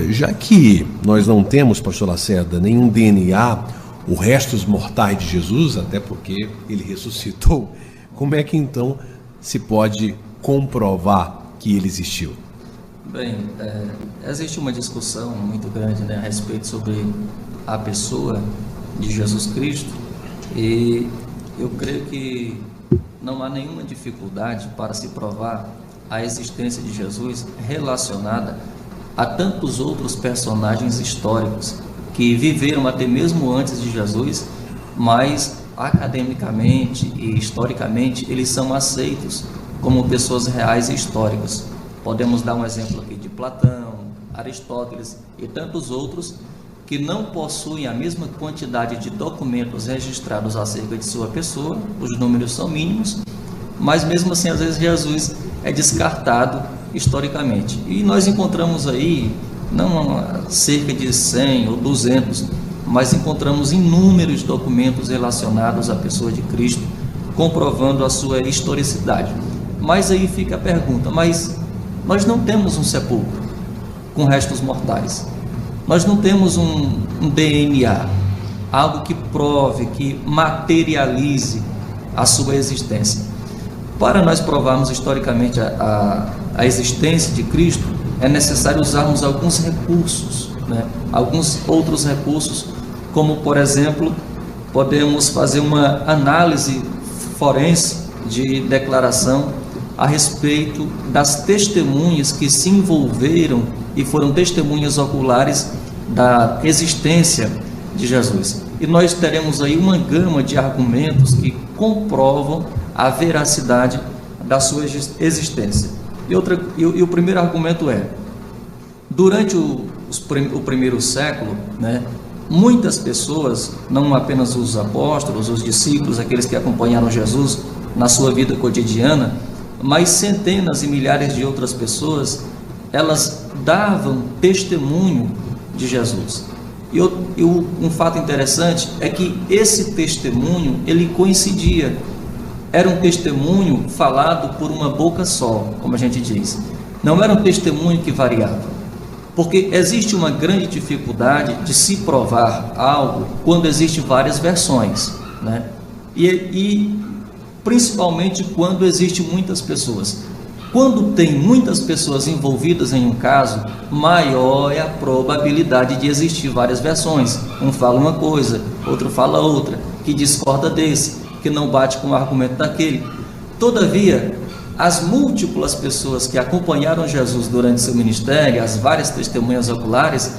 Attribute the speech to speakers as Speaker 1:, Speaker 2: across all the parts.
Speaker 1: Já que nós não temos, pastor Lacerda, nenhum DNA, ou restos mortais de Jesus, até porque ele ressuscitou, como é que então se pode comprovar que ele existiu?
Speaker 2: Bem, existe uma discussão muito grande, né, a respeito sobre a pessoa de Jesus Cristo, e eu creio que não há nenhuma dificuldade para se provar a existência de Jesus relacionada a tantos outros personagens históricos que viveram até mesmo antes de Jesus, mas academicamente e historicamente eles são aceitos como pessoas reais e históricas. Podemos dar um exemplo aqui de Platão, Aristóteles e tantos outros que não possuem a mesma quantidade de documentos registrados acerca de sua pessoa, os números são mínimos, mas mesmo assim às vezes Jesus é descartado historicamente. E nós encontramos aí, não cerca de 100 ou 200, mas encontramos inúmeros documentos relacionados à pessoa de Cristo, comprovando a sua historicidade. Mas aí fica a pergunta, mas nós não temos um sepulcro com restos mortais, nós não temos um DNA, algo que prove, que materialize a sua existência. Para nós provarmos historicamente a existência de Cristo, é necessário usarmos alguns recursos, né? Alguns outros recursos, como por exemplo, podemos fazer uma análise forense de declaração a respeito das testemunhas que se envolveram e foram testemunhas oculares da existência de Jesus. E nós teremos aí uma gama de argumentos que comprovam a veracidade da sua existência. E o primeiro argumento é: durante o primeiro século, né, muitas pessoas, não apenas os apóstolos, os discípulos, aqueles que acompanharam Jesus na sua vida cotidiana, mas centenas e milhares de outras pessoas, elas davam testemunho de Jesus. E um fato interessante é que esse testemunho, ele coincidia. Era um testemunho falado por uma boca só, como a gente diz. Não era um testemunho que variava. Porque existe uma grande dificuldade de se provar algo quando existem várias versões, né? E principalmente quando existem muitas pessoas. Quando tem muitas pessoas envolvidas em um caso, maior é a probabilidade de existir várias versões. Um fala uma coisa, outro fala outra, que discorda desse, que não bate com o argumento daquele. Todavia, as múltiplas pessoas que acompanharam Jesus durante seu ministério, as várias testemunhas oculares,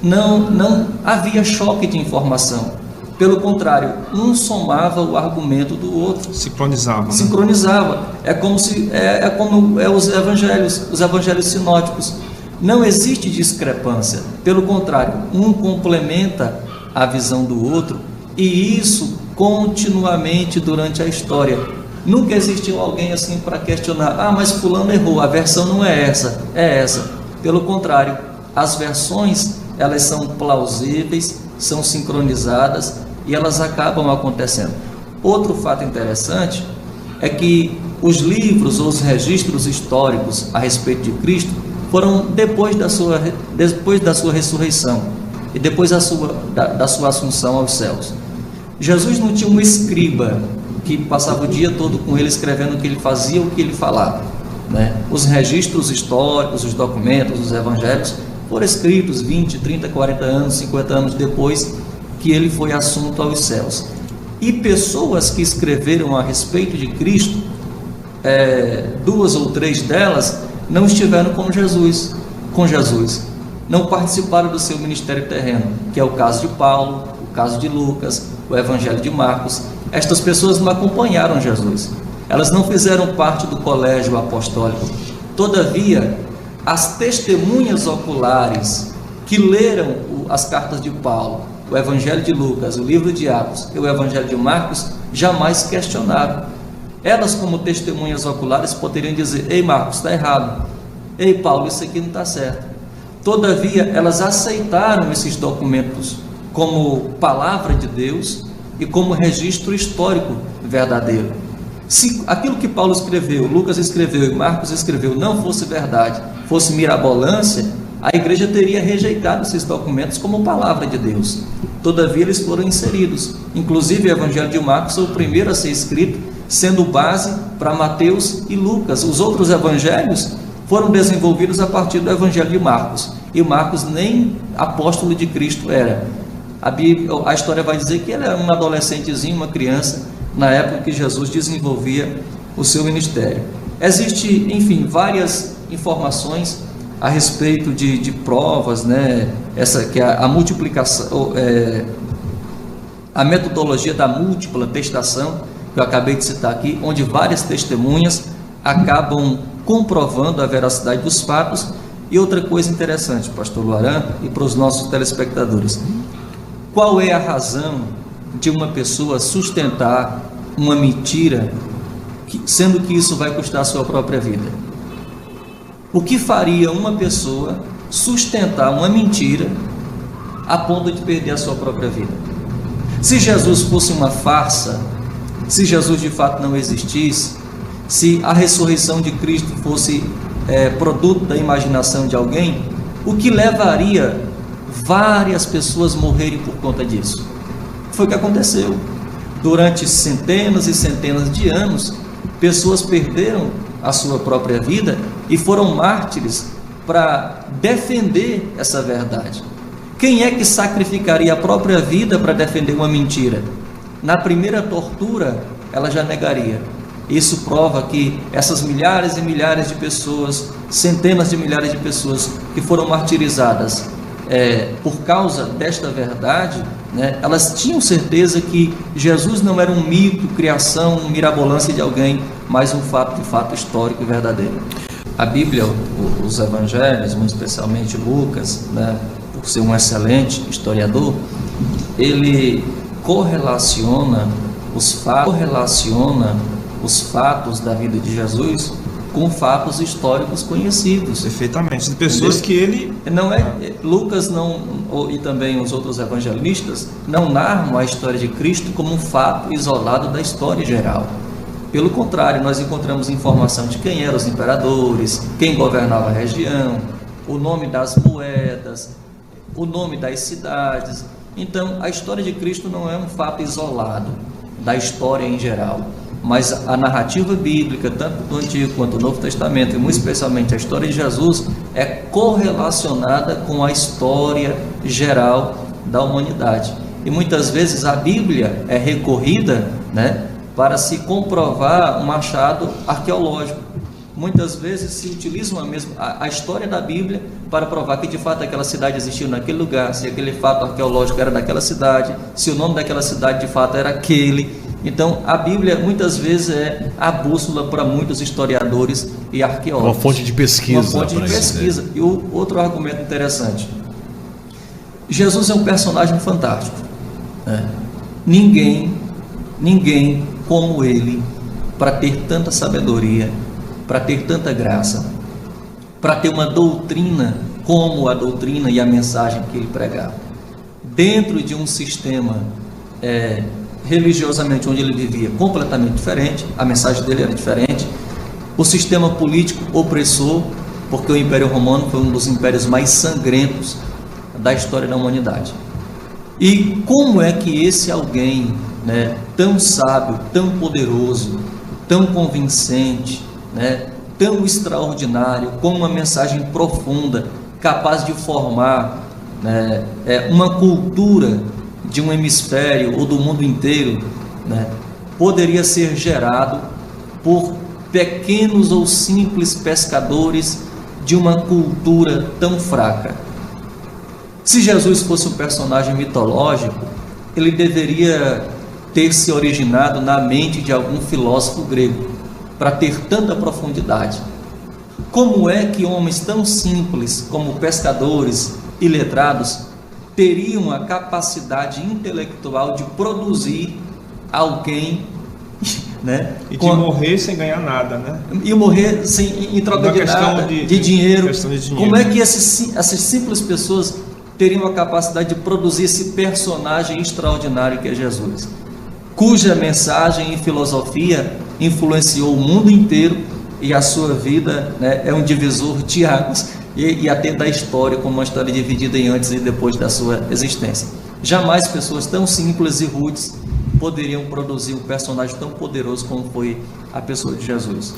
Speaker 2: não havia choque de informação. Pelo contrário, um somava o argumento do outro.
Speaker 3: Sincronizava. Né?
Speaker 2: Sincronizava. É como os evangelhos sinóticos. Não existe discrepância. Pelo contrário, um complementa a visão do outro, e isso continuamente durante a história. Nunca existiu alguém assim para questionar: mas fulano errou, a versão não é essa, é essa. Pelo contrário, as versões, elas são plausíveis, são sincronizadas e elas acabam acontecendo. Outro fato interessante é que os livros ou os registros históricos a respeito de Cristo foram depois da sua ressurreição e depois da sua assunção aos céus. Jesus não tinha um escriba que passava o dia todo com ele escrevendo o que ele fazia, o que ele falava, né? Os registros históricos, os documentos, os evangelhos foram escritos 20, 30, 40 anos, 50 anos depois que ele foi assunto aos céus. E pessoas que escreveram a respeito de Cristo, 2 ou 3 delas não estiveram com Jesus, não participaram do seu ministério terreno, que é o caso de Paulo, o caso de Lucas, o Evangelho de Marcos. Estas pessoas não acompanharam Jesus, elas não fizeram parte do colégio apostólico. Todavia, as testemunhas oculares que leram as cartas de Paulo, o Evangelho de Lucas, o livro de Atos e o Evangelho de Marcos, jamais questionaram. Elas, como testemunhas oculares, poderiam dizer: ei, Marcos, está errado, ei, Paulo, isso aqui não está certo. Todavia, elas aceitaram esses documentos como palavra de Deus e como registro histórico verdadeiro. Se aquilo que Paulo escreveu, Lucas escreveu e Marcos escreveu não fosse verdade, fosse mirabolância, a igreja teria rejeitado esses documentos como palavra de Deus. Todavia, eles foram inseridos. Inclusive, o Evangelho de Marcos foi o primeiro a ser escrito, sendo base para Mateus e Lucas. Os outros evangelhos foram desenvolvidos a partir do Evangelho de Marcos. E Marcos nem apóstolo de Cristo era. A história vai dizer que ele era um adolescentezinho, uma criança, na época que Jesus desenvolvia o seu ministério. Existe, enfim, várias informações a respeito de provas, né? Essa que é a multiplicação, a metodologia da múltipla testação, que eu acabei de citar aqui, onde várias testemunhas acabam comprovando a veracidade dos fatos. E outra coisa interessante, pastor Luaran, e para os nossos telespectadores: qual é a razão de uma pessoa sustentar uma mentira, sendo que isso vai custar a sua própria vida? O que faria uma pessoa sustentar uma mentira a ponto de perder a sua própria vida? Se Jesus fosse uma farsa, se Jesus de fato não existisse, se a ressurreição de Cristo fosse produto da imaginação de alguém, o que levaria várias pessoas morrerem por conta disso? Foi o que aconteceu. Durante centenas e centenas de anos, pessoas perderam a sua própria vida e foram mártires para defender essa verdade. Quem é que sacrificaria a própria vida para defender uma mentira? Na primeira tortura, ela já negaria. Isso prova que essas milhares e milhares de pessoas, centenas de milhares de pessoas que foram martirizadas por causa desta verdade, né, elas tinham certeza que Jesus não era um mito, criação, mirabolância de alguém, mas um fato de fato histórico e verdadeiro. A Bíblia, os evangelhos, muito especialmente Lucas, né, por ser um excelente historiador, ele correlaciona os fatos da vida de Jesus com fatos históricos conhecidos.
Speaker 3: Perfeitamente, de pessoas que ele...
Speaker 2: Lucas e também os outros evangelistas não narram a história de Cristo como um fato isolado da história geral. Pelo contrário, nós encontramos informação de quem eram os imperadores, quem governava a região, o nome das moedas, o nome das cidades. Então, a história de Cristo não é um fato isolado da história em geral, mas a narrativa bíblica, tanto do Antigo quanto do Novo Testamento, e muito especialmente a história de Jesus, é correlacionada com a história geral da humanidade. E muitas vezes a Bíblia é recorrida, né, para se comprovar um achado arqueológico. Muitas vezes se utiliza a história da Bíblia para provar que de fato aquela cidade existiu naquele lugar, se aquele fato arqueológico era daquela cidade, se o nome daquela cidade de fato era aquele. Então, a Bíblia muitas vezes é a bússola para muitos historiadores e arqueólogos.
Speaker 1: Uma fonte de pesquisa.
Speaker 2: Uma fonte de pesquisa. Isso, né? E o outro argumento interessante: Jesus é um personagem fantástico, né? Ninguém como ele, para ter tanta sabedoria, para ter tanta graça, para ter uma doutrina como a doutrina e a mensagem que ele pregava, dentro de um sistema religiosamente onde ele vivia completamente diferente, a mensagem dele era diferente, o sistema político opressor, porque o Império Romano foi um dos impérios mais sangrentos da história da humanidade. E como é que esse alguém, né, tão sábio, tão poderoso, tão convincente, né, tão extraordinário, com uma mensagem profunda, capaz de formar, né, uma cultura de um hemisfério ou do mundo inteiro, né, poderia ser gerado por pequenos ou simples pescadores de uma cultura tão fraca? Se Jesus fosse um personagem mitológico, ele deveria ter se originado na mente de algum filósofo grego, para ter tanta profundidade. Como é que homens tão simples como pescadores e letrados teriam a capacidade intelectual de produzir alguém, né,
Speaker 3: e de morrer sem ganhar nada, né?
Speaker 2: E morrer em troca de nada, de dinheiro. Como é que essas simples pessoas teriam a capacidade de produzir esse personagem extraordinário que é Jesus, cuja mensagem e filosofia influenciou o mundo inteiro, e a sua vida, né, é um divisor de águas e até da história como uma história dividida em antes e depois da sua existência. Jamais pessoas tão simples e rudes poderiam produzir um personagem tão poderoso como foi a pessoa de Jesus.